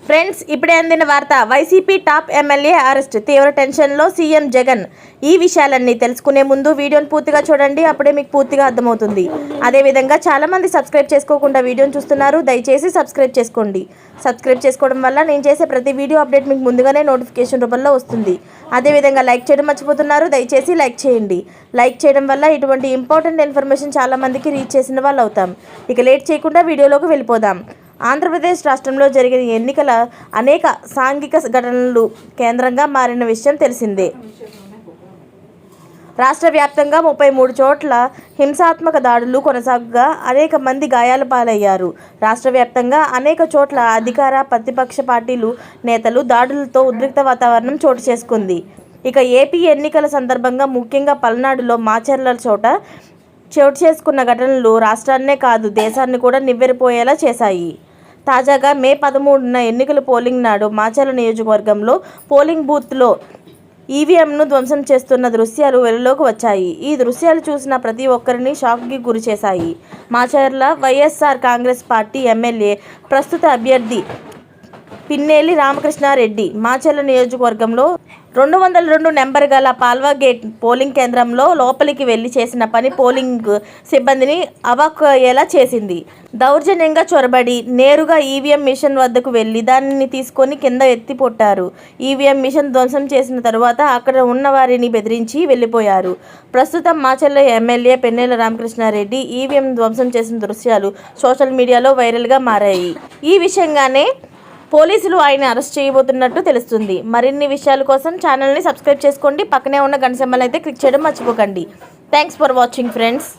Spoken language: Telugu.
ఫ్రెండ్స్, ఇప్పుడే అందిన వార్త. వైసీపీ టాప్ ఎమ్మెల్యే అరెస్ట్, తీవ్ర టెన్షన్లో సీఎం జగన్. ఈ విషయాలన్నీ తెలుసుకునే ముందు వీడియోని పూర్తిగా చూడండి, అప్పుడే మీకు పూర్తిగా అర్థమవుతుంది. అదేవిధంగా చాలామంది సబ్స్క్రైబ్ చేసుకోకుండా వీడియోని చూస్తున్నారు, దయచేసి సబ్స్క్రైబ్ చేసుకోండి. సబ్స్క్రైబ్ చేసుకోవడం వల్ల నేను చేసే ప్రతి వీడియో అప్డేట్ మీకు ముందుగానే నోటిఫికేషన్ రూపంలో వస్తుంది. అదేవిధంగా లైక్ చేయడం మర్చిపోతున్నారు, దయచేసి లైక్ చేయండి. లైక్ చేయడం వల్ల ఇటువంటి ఇంపార్టెంట్ ఇన్ఫర్మేషన్ చాలామందికి రీచ్ చేసిన వాళ్ళు అవుతాం. ఇక లేట్ చేయకుండా వీడియోలోకి వెళ్ళిపోదాం. ఆంధ్రప్రదేశ్ రాష్ట్రంలో జరిగిన ఎన్నికల అనేక సాంఘిక ఘటనలు కేంద్రంగా మారిన విషయం తెలిసిందే. రాష్ట్ర వ్యాప్తంగా 33 చోట్ల హింసాత్మక దాడులు కొనసాగగా అనేక మంది గాయాల పాలయ్యారు. రాష్ట్ర వ్యాప్తంగా అనేక చోట్ల అధికార ప్రతిపక్ష పార్టీలు నేతలు దాడులతో ఉద్రిక్త వాతావరణం చోటు చేసుకుంది. ఇక ఏపీ ఎన్నికల సందర్భంగా ముఖ్యంగా పల్నాడులో మాచర్ల చోటు చేసుకున్న ఘటనలు రాష్ట్రాన్నే కాదు దేశాన్ని కూడా నివ్వెరపోయేలా చేశాయి. తాజాగా మే 13న ఎన్నికల పోలింగ్ నాడు మాచర్ల నియోజకవర్గంలో పోలింగ్ బూత్లో ఈవీఎంను ధ్వంసం చేస్తున్న దృశ్యాలు వెలుగులోకి వచ్చాయి. ఈ దృశ్యాలు చూసిన ప్రతి ఒక్కరిని షాక్కి గురి చేశాయి. మాచర్ల వైఎస్ఆర్ కాంగ్రెస్ పార్టీ ఎమ్మెల్యే ప్రస్తుత అభ్యర్థి పిన్నెల్లి రామకృష్ణారెడ్డి మాచర్ల నియోజకవర్గంలో 202 నెంబర్ గల పాల్వా గేట్ పోలింగ్ కేంద్రంలో లోపలికి వెళ్లి చేసిన పని పోలింగ్ సిబ్బందిని అవాక్కయ్యేలా చేసింది. దౌర్జన్యంగా చొరబడి నేరుగా ఈవీఎం మిషన్ వద్దకు వెళ్లి దానిని తీసుకొని కింద ఎత్తిపొట్టారు. ఈవీఎం మిషన్ ధ్వంసం చేసిన తరువాత అక్కడ ఉన్న వారిని బెదిరించి వెళ్లిపోయారు. ప్రస్తుతం మాచర్ల ఎమ్మెల్యే పిన్నెల్లి రామకృష్ణారెడ్డి ఈవీఎం ధ్వంసం చేసిన దృశ్యాలు సోషల్ మీడియాలో వైరల్గా మారాయి. ఈ విషయంగానే పోలీసులు ఆయన అరెస్ట్ చేయబోతున్నట్టు తెలుస్తుంది. మరిన్ని విషయాల కోసం ఛానల్ని సబ్స్క్రైబ్ చేసుకోండి. పక్కనే ఉన్న గంట సింబల్ అయితే క్లిక్ చేయడం మర్చిపోకండి. Thanks for watching friends.